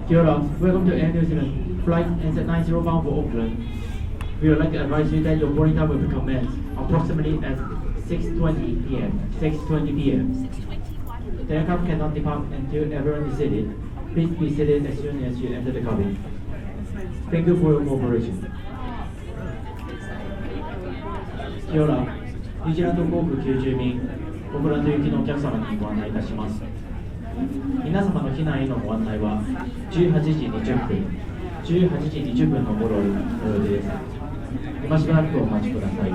Kia ora, welcome to Air New Zealand Flight NZ90 bound for Auckland. We would like to advise you that your boarding time will commence approximately at 6:20 p.m. 6:20 p.m. The aircraft cannot depart until everyone is seated. Please be seated as soon as you enter the cabin. Thank you for your cooperation. Kia ora,ニュージーランド航空90便、オークランド行きのお客様にご案内いたします。皆様の避難へのご案内は18時20分、18時20分の頃の予定です。今しばらくお待ちください。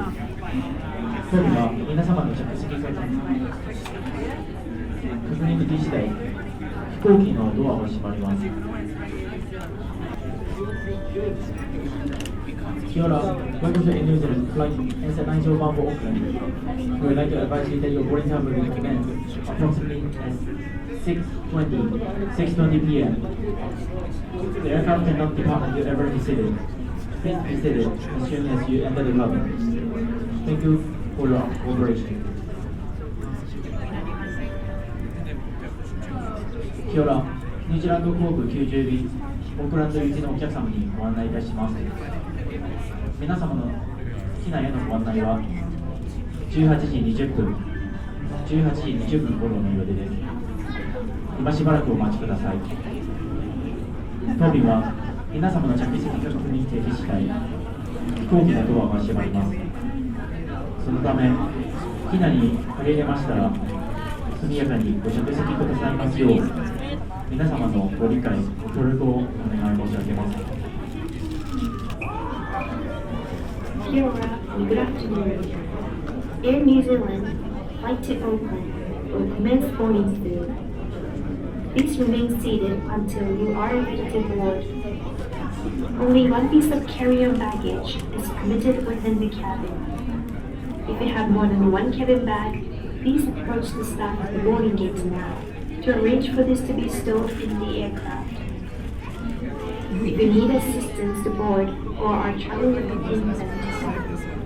当便は皆様の着席確認でき次第、飛行機のドアを閉まります。Kia ora, welcome to New Zealand Flight NZ90 bound for Auckland. We would like to advise you that your boarding time will commence approximately at 6:20 p.m. The aircraft cannot depart until everyone is seated. Please be seated as soon as you enter the cabin. Thank you for your cooperation. Kia ora, ニュージーランド航空90便、オークランド行きのお客様にご案内いたします。皆様の機内へのご案内は18時20分、18時20分頃の予定です。今しばらくお待ちください。当便は皆様の着席確認停止次第、飛行機のドアが閉まります。そのため、機内に入れましたら、速やかにご着席くださいますよう、皆様のご理解、ご協力をお願い申し上げます。Kia ora and good afternoon. Air New Zealand flight to Auckland will commence boarding soon. Please remain seated until you are ready to board. Only one piece of carry-on baggage is permitted within the cabin. If you have more than one cabin bag, please approach the staff at the boarding gate now to arrange for this to be stowed in the aircraft. If you need assistance to board or are traveling with an infant,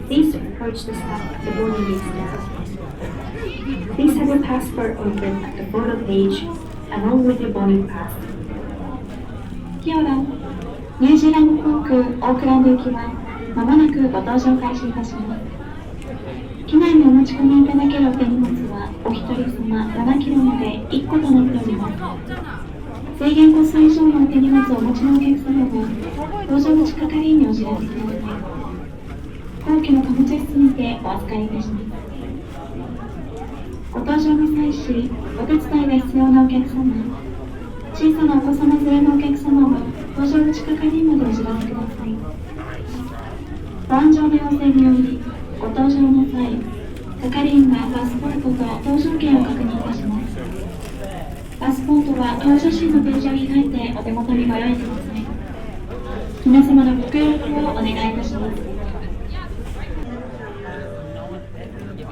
please approach the staff at the boarding gate now. Please have your passport open at the photo page along with your boarding pass. Kia ora, ニュージーランド航空オークランド行きはまもなくご搭乗開始いたします。機内にお持ち込みいただけるお手荷物はお一人様7キロまで1個となっております。制限個数以上のお手荷物をお持ちのお客様は搭乗口係員にお知らせください。後期の貨物室にてお預かりいたします。ご搭乗に際しお手伝いが必要なお客様、小さなお子様連れのお客様は搭乗口係員までお知らせください。保安上の要請によりご搭乗の際、係員がパスポートと搭乗券を確認いたします。パスポートは顔写真のページを開いてお手元にご用意ください。皆様のご協力をお願いいたします。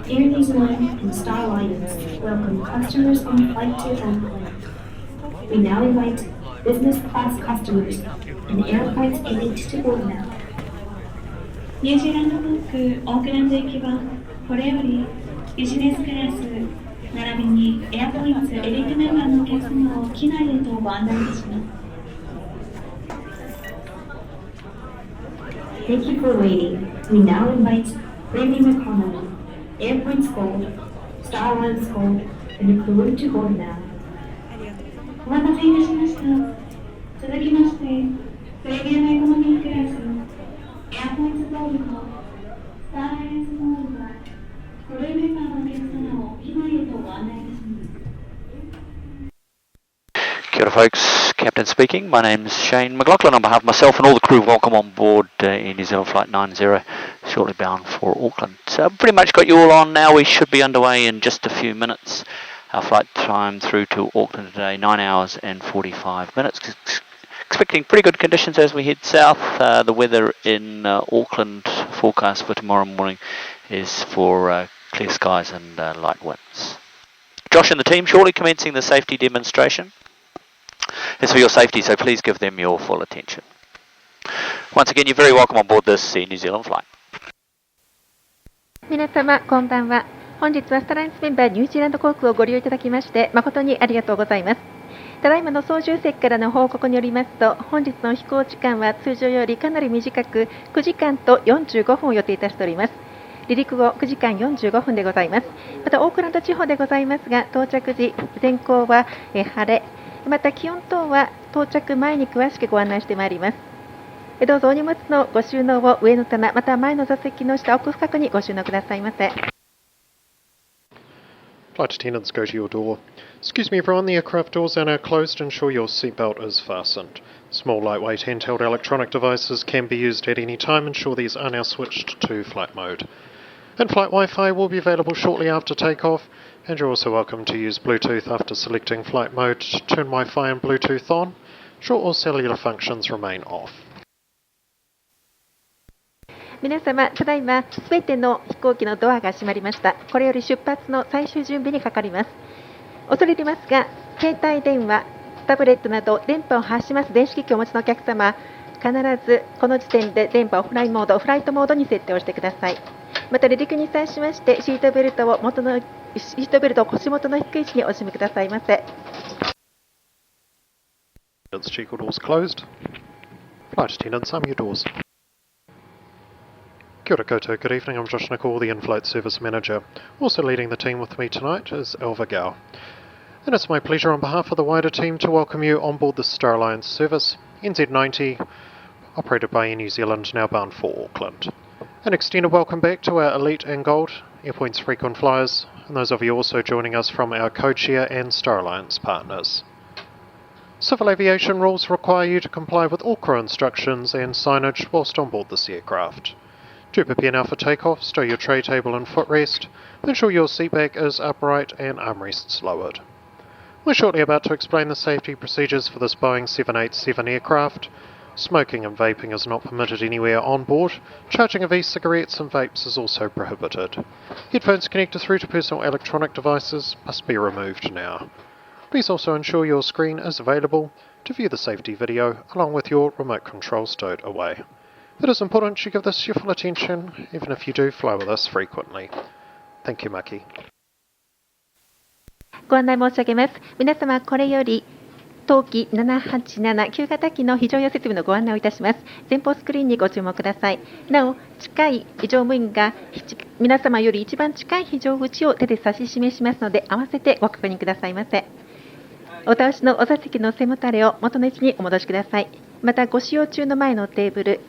Air New Zealand and Star Alliance welcome customers on flight to Auckland. We now invite business class customers in airports aiming to board now. ニュージーランド航空オークランド行きはこれよりビジネスクラス並びにエアポイントエリートメンバーのお客様を機内へとご案内いたします。Thank you for waiting. We now invite Premium Economy, Airpoints Gold, Star Alliance Gold, and the crew to board now. お待たせいたしました。続きまして、プレミアムエコノミークラス、エアポイントゴールド、スターアライアンスゴールドは、クルーメンバーのお客様を機内へとご案内いたします。Kia ora folks, Captain speaking. My name's Shane McLaughlin. On behalf of myself and all the crew, welcome on board Air New Zealand Flight 90, shortly bound for Auckland. So pretty much got you all on now. We should be underway in just a few minutes. Our flight time through to Auckland today, 9 hours and 45 minutes. Expecting pretty good conditions as we head south. The weather in Auckland forecast for tomorrow morning is for clear skies and light winds. Josh and the team shortly commencing the safety demonstration. It's for your safety, so please give them your full attention. Once again, you're very welcome on board this New Zealand flight. 皆様こんばんは。本日はスタラインスメンバーニュージーランド航空をご利用いただきまして誠にありがとうございます。ただいまの操縦席からの報告によりますと、本日の飛行時間は通常よりかなり短く9時間と45分を予定いたしております。離陸後9時間45分でございます。またオークランド地方でございますが、到着時天候は晴れ、また気温等は到着前に詳しくご案内してまいります。どうぞお荷物のご収納を上の棚また前の座席の下奥深くにご収納くださいませ。Flight attendants, go to your door. Excuse me everyone, the aircraft doors are now closed. Ensure your seatbelt is fastened. Small, lightweight, handheld electronic devices can be used at any time. Ensure these are now switched to flight mode. In-flight Wi-Fi will be available shortly after takeoff, and you're also welcome to use Bluetooth after selecting flight mode. Turn Wi-Fi and Bluetooth on. Ensure all cellular functions remain off. 皆様、ただいま、すべての飛行機のドアが閉まりました。これより出発の最終準備にかかります。恐れ入りますが、携帯電話、タブレットなど電波を発します電子機器をお持ちのお客様、必ずこの時点で電波をフライトモードに設定をしてください。また離陸に際しましてシートベルトを腰元の低い位置にお締めくださいませ。Check doors closed. Flight attendants, arm your doors. Kia ora koutou, good evening. I'm Josh Nicol, the In-Flight Service Manager. Also leading the team with me tonight is Elva Gao. And it's my pleasure on behalf of the wider team to welcome you on board the Star Alliance service, NZ90, operated by Air New Zealand, now bound for Auckland. An extended welcome back to our Elite and Gold, Airpoint's frequent flyers, and those of you also joining us from our codeshare and Star Alliance partners. Civil aviation rules require you to comply with all crew instructions and signage whilst on board this aircraft. Do prepare now for takeoff, stow your tray table and footrest, ensure your seatback is upright and armrests lowered. We're shortly about to explain the safety procedures for this Boeing 787 aircraft. Smoking and vaping is not permitted anywhere on board. Charging of e-cigarettes and vapes is also prohibited. Headphones connected through to personal electronic devices must be removed now. Please also ensure your screen is available to view the safety video along with your remote control stowed away. It is important you give this your full attention even if you do fly with us frequently. Thank you, Maki. ご案内申し上げます。皆様、これより当機787旧型機の非常用設備のご案内をいたします。前方スクリーンにご注目ください。なお、近い乗務員が皆様より一番近い非常口を手で指し示しますので、合わせてご確認くださいませ。お倒しのお座席の背もたれを元の位置にお戻しください。また、ご使用中の前のテーブル、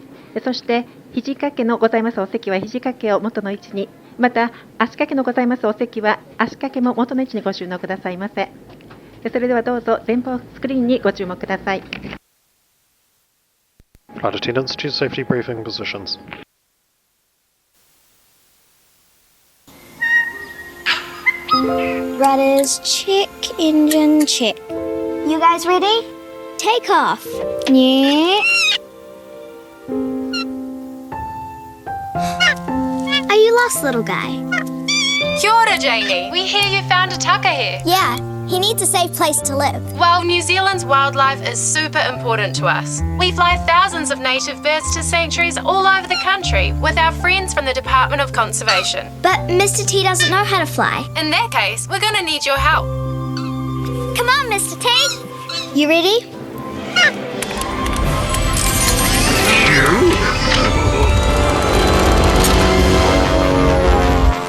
そして肘掛けのございますお席は肘掛けを元の位置に、また足掛けのございますお席は足掛けも元の位置にご収納くださいませ。それではどうぞ前方スクリーンにご注目ください。Flight attendants to safety briefing positions. Rudders check, engine check. You guys ready? Take off. Yeah. Are you lost, little guy? Kia ora, Janie. We hear you found a tucker here. Yeah, he needs a safe place to live. Well, New Zealand's wildlife is super important to us. We fly thousands of native birds to sanctuaries all over the country with our friends from the Department of Conservation. But Mr. T doesn't know how to fly. In that case, we're going to need your help. Come on, Mr. T. You ready?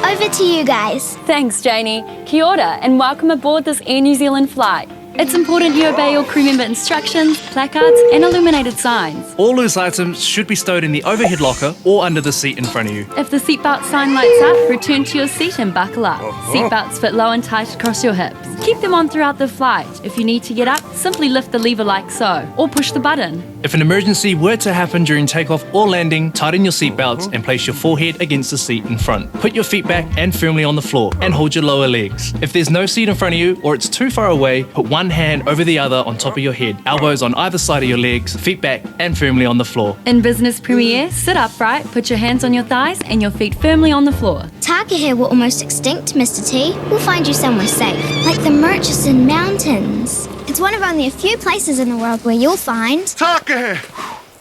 Over to you guys. Thanks, Janie. Kia ora and welcome aboard this Air New Zealand flight. It's important you obey your crew member instructions, placards and illuminated signs. All loose items should be stowed in the overhead locker or under the seat in front of you. If the seatbelt sign lights up, return to your seat and buckle up. Seatbelts fit low and tight across your hips. Keep them on throughout the flight. If you need to get up, simply lift the lever like so, or push the button. If an emergency were to happen during takeoff or landing, tighten your seatbelts and place your forehead against the seat in front. Put your feet back and firmly on the floor and hold your lower legs. If there's no seat in front of you or it's too far away, put one hand over the other on top of your head, elbows on either side of your legs, feet back and firmly on the floor. In Business Premier, sit upright, put your hands on your thighs and your feet firmly on the floor. Taka here were almost extinct, Mr. T. We'll find you somewhere safe, like the Murchison Mountains. It's one of only a few places in the world where you'll find... Taka!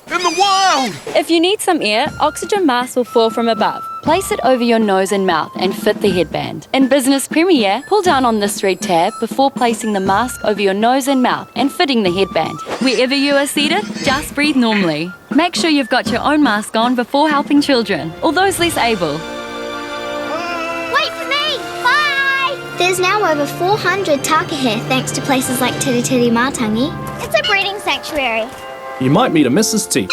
In the wild! If you need some air, oxygen masks will fall from above. place it over your nose and mouth and fit the headband. In Business Premier, pull down on this red tab before placing the mask over your nose and mouth and fitting the headband. Wherever you are seated, just breathe normally. Make sure you've got your own mask on before helping children or those less able. Wait for me! Bye! There's now over 400 taka here thanks to places like Tiritiri Matangi. It's a breeding sanctuary. You might meet a Mrs. T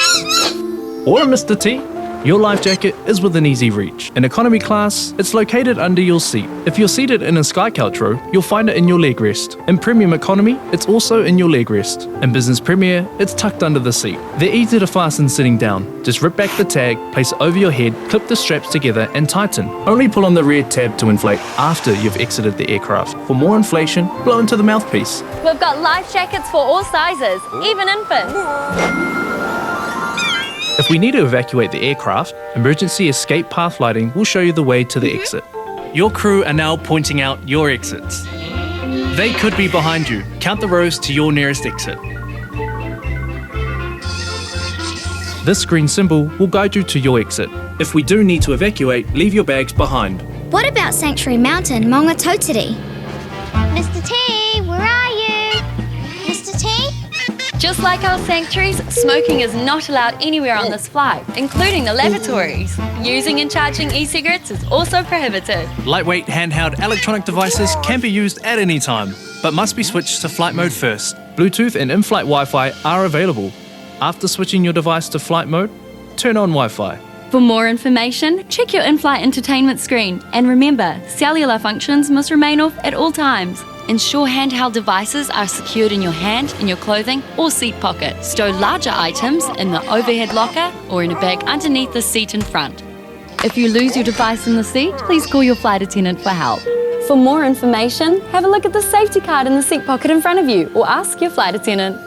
or a Mr. T. Your life jacket is within easy reach. In economy class, it's located under your seat. If you're seated in a sky couch row, you'll find it in your leg rest. In premium economy, it's also in your leg rest. In business premier, it's tucked under the seat. They're easy to fasten sitting down. Just rip back the tag, place it over your head, clip the straps together and tighten. Only pull on the rear tab to inflate after you've exited the aircraft. For more inflation, blow into the mouthpiece. We've got life jackets for all sizes, even infants. If we need to evacuate the aircraft, emergency escape path lighting will show you the way to the exit. Your crew are now pointing out your exits. They could be behind you. Count the rows to your nearest exit. This green symbol will guide you to your exit. If we do need to evacuate, leave your bags behind. What about Sanctuary Mountain, Maunga Tautiri? Mr. T, where are you? Mr. T? Just like our sanctuaries, smoking is not allowed anywhere on this flight, including the lavatories. Using and charging e-cigarettes is also prohibited. Lightweight handheld electronic devices can be used at any time, but must be switched to flight mode first. Bluetooth and in-flight Wi-Fi are available. After switching your device to flight mode, turn on Wi-Fi. For more information, check your in-flight entertainment screen. And remember, cellular functions must remain off at all times. Ensure handheld devices are secured in your hand, in your clothing or seat pocket. Stow larger items in the overhead locker or in a bag underneath the seat in front. If you lose your device in the seat, please call your flight attendant for help. For more information, have a look at the safety card in the seat pocket in front of you or ask your flight attendant.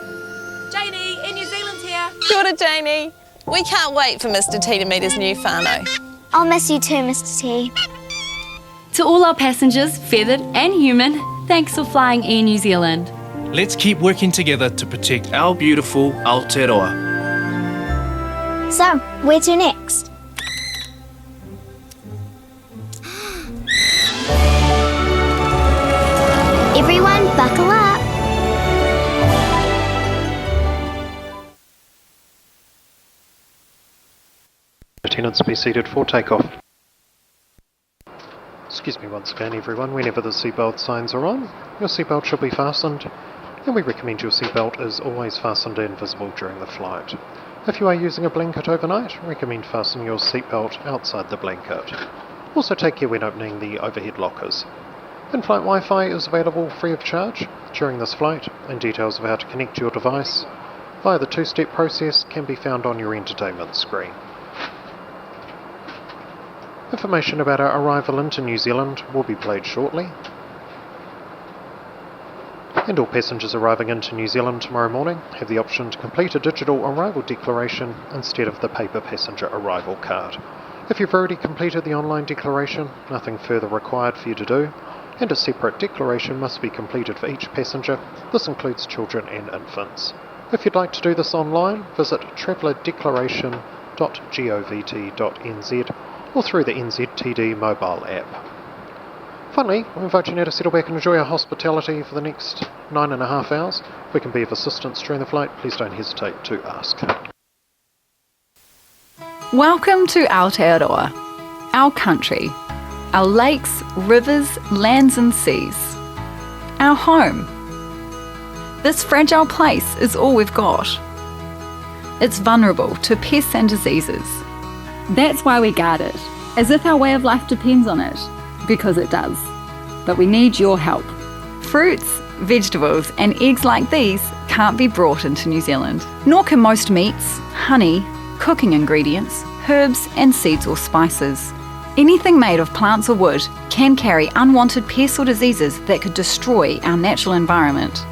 Janie, Air New Zealand's here. Kia ora, Janie. We can't wait for Mr. T to meet his new whānau. I'll miss you too, Mr. T. To all our passengers, feathered and human, thanks for flying Air New Zealand. Let's keep working together to protect our beautiful Aotearoa. So, where to next? Everyone, buckle up. Lieutenants, be seated for takeoff. Excuse me once again everyone, whenever the seatbelt signs are on, your seatbelt should be fastened, and we recommend your seatbelt is always fastened and visible during the flight. If you are using a blanket overnight, recommend fastening your seatbelt outside the blanket. Also take care when opening the overhead lockers. In-flight Wi-Fi is available free of charge during this flight, and details of how to connect your device via the two-step process can be found on your entertainment screen. Information about our arrival into New Zealand will be played shortly. And all passengers arriving into New Zealand tomorrow morning have the option to complete a digital arrival declaration instead of the paper passenger arrival card. If you've already completed the online declaration, nothing further required for you to do, and a separate declaration must be completed for each passenger. This includes children and infants. If you'd like to do this online, visit travellerDeclaration.govt.nz or through the NZTD mobile app. Finally, we invite you now to settle back and enjoy our hospitality for the next 9.5 hours. If we can be of assistance during the flight, please don't hesitate to ask. Welcome to Aotearoa, our country, our lakes, rivers, lands and seas, our home. This fragile place is all we've got. It's vulnerable to pests and diseases. That's why we guard it, as if our way of life depends on it, because it does. But we need your help. Fruits, vegetables and eggs like these can't be brought into New Zealand, nor can most meats, honey, cooking ingredients, herbs and seeds or spices. Anything made of plants or wood can carry unwanted pests or diseases that could destroy our natural environment.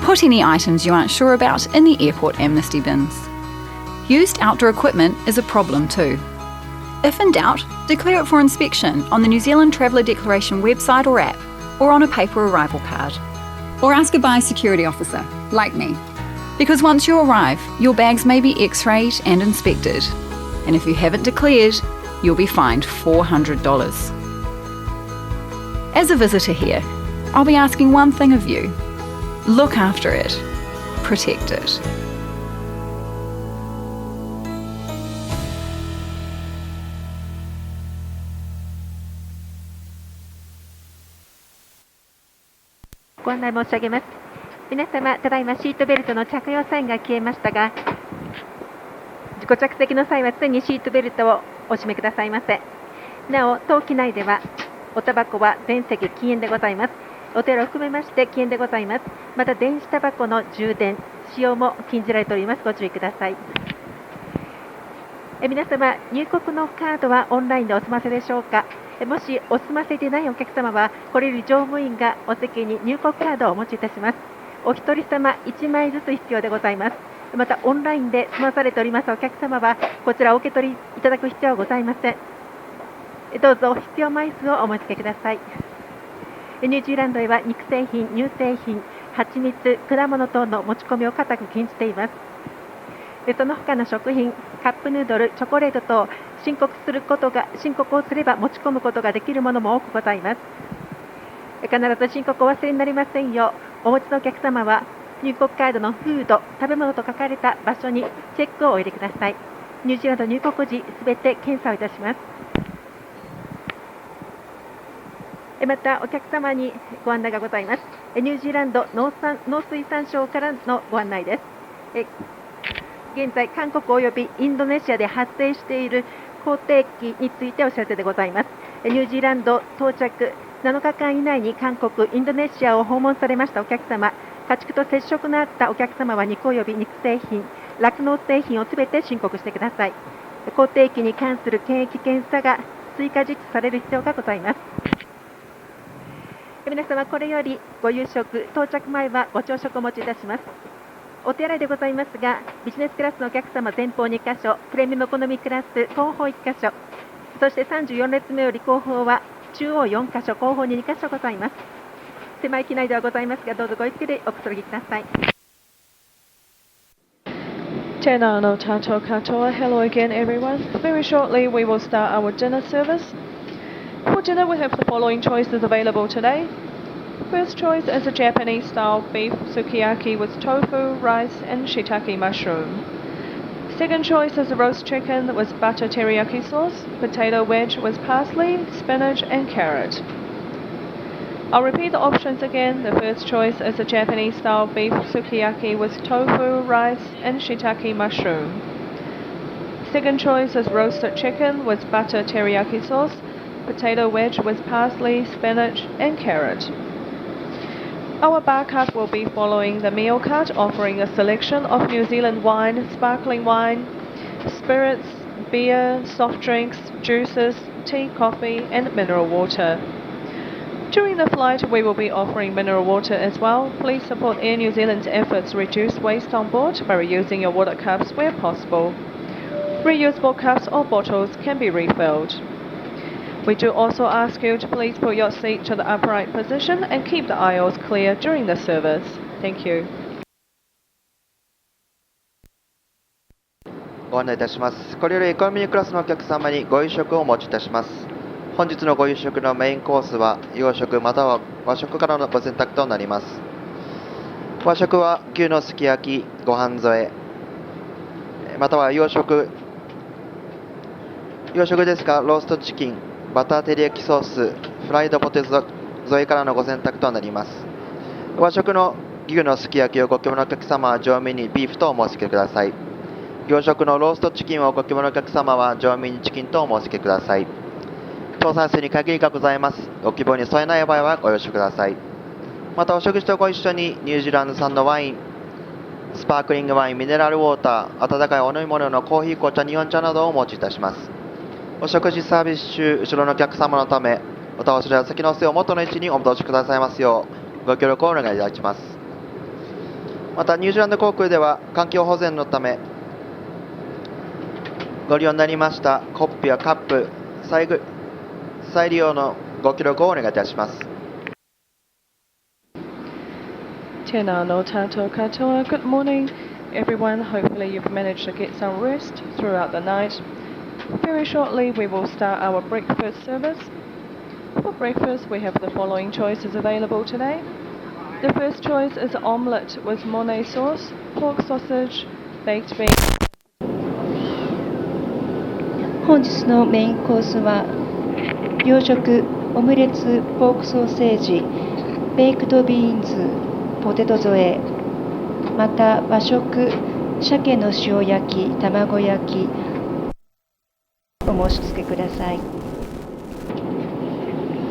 Put any items you aren't sure about in the airport amnesty bins. Used outdoor equipment is a problem too. If in doubt, declare it for inspection on the New Zealand Traveller Declaration website or app, or on a paper arrival card. Or ask a biosecurity officer, like me. Because once you arrive, your bags may be x-rayed and inspected. And if you haven't declared, you'll be fined $400. As a visitor here, I'll be asking one thing of you. Look after it. Protect it.「ご案内申し上げます。皆様、ただいまシートベルトの着用サインが消えましたが、ご着席の際は常にシートベルトをお締めくださいませ。なお、当機内ではおタバコは全席禁煙でございます。お手洗いを含めまして禁煙でございます。また電子タバコの充電使用も禁じられております。ご注意ください。皆様、入国のカードはオンラインでお済ませでしょうか。もしお済ませでないお客様は、これより乗務員がお席に入国カードをお持ちいたします。お一人様1枚ずつ必要でございます。またオンラインで済まされておりますお客様は、こちらお受け取りいただく必要はございません。どうぞ必要枚数をお申し付けください。ニュージーランドへは肉製品、乳製品、蜂蜜、果物等の持ち込みを固く禁じています。その他の食品、カップヌードル、チョコレート等、申告をすれば持ち込むことができるものも多くございます。必ず申告を忘れになりませんよう、お持ちのお客様は入国カードのフード、食べ物と書かれた場所にチェックをお入れください。ニュージーランド入国時、すべて検査をいたします。またお客様にご案内がございます。ニュージーランド農水産省からのご案内です。現在、韓国およびインドネシアで発生している口蹄疫についてお知らせでございます。ニュージーランド到着7日間以内に韓国、インドネシアを訪問されましたお客様、家畜と接触のあったお客様は肉および肉製品、酪農製品をすべて申告してください。口蹄疫に関する検疫検査が追加実施される必要がございます。皆様、これよりご夕食、到着前はご朝食をお持ちいたします。お手洗いでございますが、ビジネスクラスのお客様前方2カ所、プレミアムエコノミークラス後方1カ所、そして34列目より後方は中央4カ所、後方に2カ所ございます。狭い機内ではございますが、どうぞごゆっくりおくつろぎください。Tēnā anō tātou katoa. Hello again, everyone. Very shortly, we will start our dinner service. For dinner, we have the following choices available today. First choice is a Japanese-style beef sukiyaki with tofu, rice, and shiitake mushroom. Second choice is a roast chicken with butter teriyaki sauce, potato wedge with parsley, spinach, and carrot. I'll repeat the options again. The first choice is a Japanese-style beef sukiyaki with tofu, rice, and shiitake mushroom. Second choice is roasted chicken with butter teriyaki sauce, potato wedge with parsley, spinach, and carrot. Our bar cart will be following the meal cart, offering a selection of New Zealand wine, sparkling wine, spirits, beer, soft drinks, juices, tea, coffee, and mineral water. During the flight, we will be offering mineral water as well. Please support Air New Zealand's efforts to reduce waste on board by reusing your water cups where possible. Reusable cups or bottles can be refilled. We do also ask you to please put your seat to the upright position and keep the aisles clear during the service. Thank you. ご案内いたします。これよりエコノミークラスのお客様にご夕食をお持ちいたします。本日のご夕食のメインコースは洋食または和食からのご選択となります。和食は牛のすき焼き、ご飯添え、または洋食ですがローストチキン、バター照り焼きソース、フライドポテト添えからのご選択となります。和食の牛のすき焼きをご希望のお客様は上面にビーフとお申し付けください。洋食のローストチキンをご希望のお客様は上面にチキンとお申し付けください。搭載数に限りがございます。ご希望に添えない場合はご了承ください。またお食事とご一緒にニュージーランド産のワイン、スパークリングワイン、ミネラルウォーター、温かいお飲み物のコーヒー、紅茶、日本茶などをお持ちいたします。お食事サービス中、後ろのお客様のため、お倒しや先の背を元の位置にお戻しくださいますよう、ご協力をお願いいたします。また、ニュージーランド航空では、環境保全のため、ご利用になりましたコップやカップ、再利用のご協力をお願いいたします。Tēnā anō tātou katoa. Good morning, everyone. Hopefully you've managed to get some rest throughout the night. Very shortly, we will start our breakfast service. For breakfast, we have the following choices available today. The first choice is omelette with Monet sauce, pork sausage, baked beans. 本日のメインコースは洋食オムレツポークソーセージベイクドビーンズポテト添えまた和食鮭の塩焼き卵焼きお申し付けください。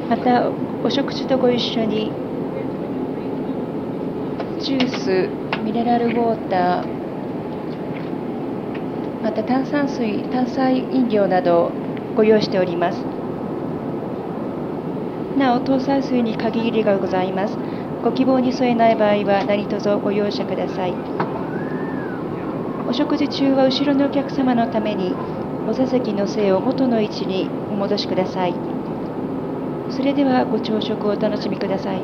またお食事とご一緒にジュースミネラルウォーターまた炭酸飲料などご用意しております。なお炭酸水に限りがございます。ご希望に添えない場合は何卒ご容赦ください。お食事中は後ろのお客様のためにお座席の背を元の位置にお戻しください。それではご朝食をお楽しみください。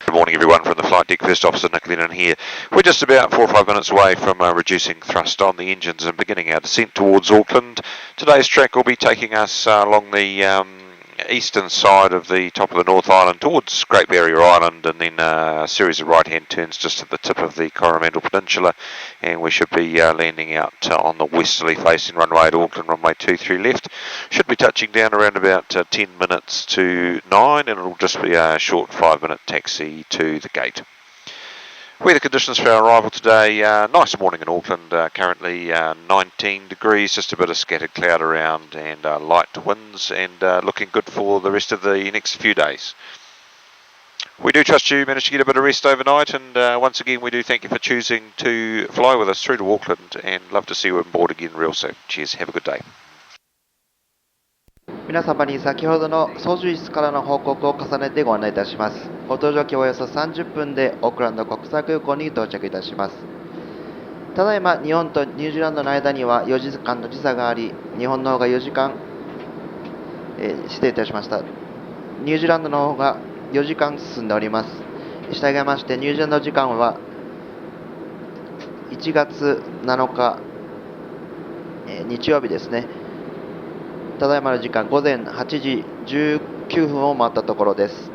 Good morning, everyone, from the Flight Deck First Officer Nick Lennon here. We're just about 4 or 5 minutes away from reducing thrust on the engines and beginning our descent towards Auckland. Today's track will be taking us along the eastern side of the top of the North Island towards Great Barrier Island and then a series of right-hand turns just at the tip of the Coromandel Peninsula, and we should be landing out on the westerly facing runway at Auckland, runway 23 left. Should be touching down around about 10 minutes to 9 and it'll just be a short 5-minute taxi to the gate. Weather conditions for our arrival today, nice morning in Auckland, currently 19 degrees, just a bit of scattered cloud around and light winds and looking good for the rest of the next few days. We do trust you managed to get a bit of rest overnight and once again we do thank you for choosing to fly with us through to Auckland and love to see you on board again real soon. Cheers, have a good day. 皆様に先ほどの操縦室からの報告を重ねてご案内いたします。ご搭乗機およそ30分でオークランド国際空港に到着いたします。ただいま日本とニュージーランドの間には4時間の時差があり、日本の方が4時間、失礼いたしました。ニュージーランドの方が4時間進んでおります。したがいましてニュージーランド時間は1月7日、日曜日ですね。ただいまの時間午前8時19分を回ったところです。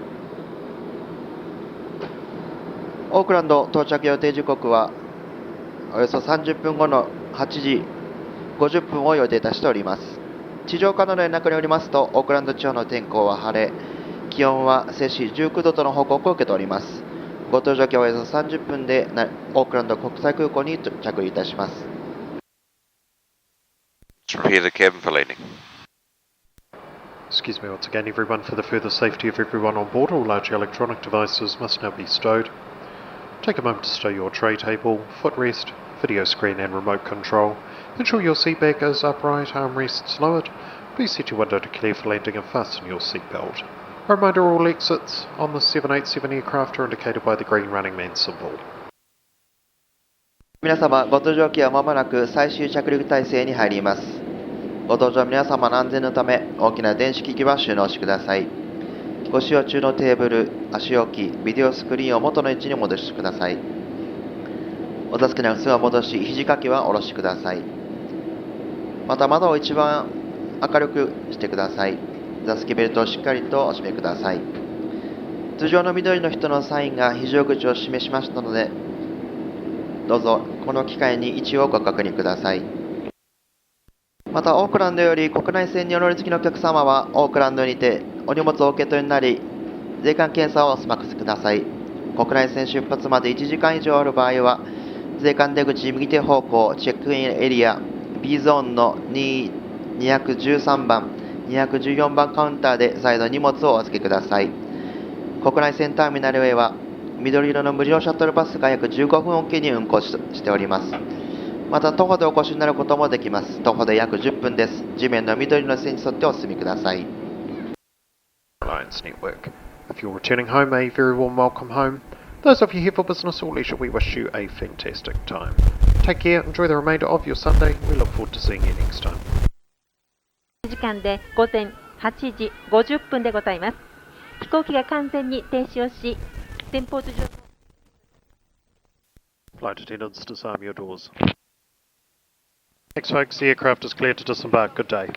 オークランド到着予定時刻はおよそ30分後の8時50分を予定いたしております。地上からの連絡によりますと、オークランド地方の天候は晴れ、気温は摂氏19度との報告を受けております。ご搭乗機はおよそ30分でオークランド国際空港に着陸いたします。Prepare the cabin for landing. Excuse me once again, everyone. For the further safety of everyone on board, all large electronic devices must now be stowed. Take a moment to stow your tray table, footrest, video screen and remote control. Ensure your seat bag is upright, armrests lowered. Please set your window to clear for landing and fasten your seat belt. A reminder, all exits on the 787 aircraft are indicated by the green running man symbol. 皆様、ご搭乗機はまもなく最終着陸態勢に入ります。ご搭乗皆様の安全のため、大きな電子機器は収納してください。ご使用中のテーブル、足置き、ビデオスクリーンを元の位置に戻してください。お座席の椅子を戻し、肘掛けは下ろしてください。また窓を一番明るくしてください。座席ベルトをしっかりとお締めください。通常の緑の人のサインが非常口を示しましたので、どうぞこの機会に位置をご確認ください。またオークランドより国内線にお乗り継ぎのお客様はオークランドにてお荷物をお受け取りになり、税関検査をお済ませください。国内線出発まで1時間以上ある場合は、税関出口右手方向チェックインエリア B ゾーンの213番、214番カウンターで再度荷物をお預けください。国内線ターミナルへは緑色の無料シャトルバスが約15分おきに運行しております。また徒歩でお越しになることもできます。徒歩で約10分です。地面の緑の線に沿ってお進みください。Alliance Network. If you're returning home, a very warm welcome home. Those of you here for business or leisure, we wish you a fantastic time. Take care, enjoy the remainder of your Sunday. We look forward to seeing you next time. 時間で午前8時50分でございます。飛行機が完全に停止をし、前方上 Flight attendants, disarm your doors. Thanks folks, the aircraft is cleared to disembark. Good day.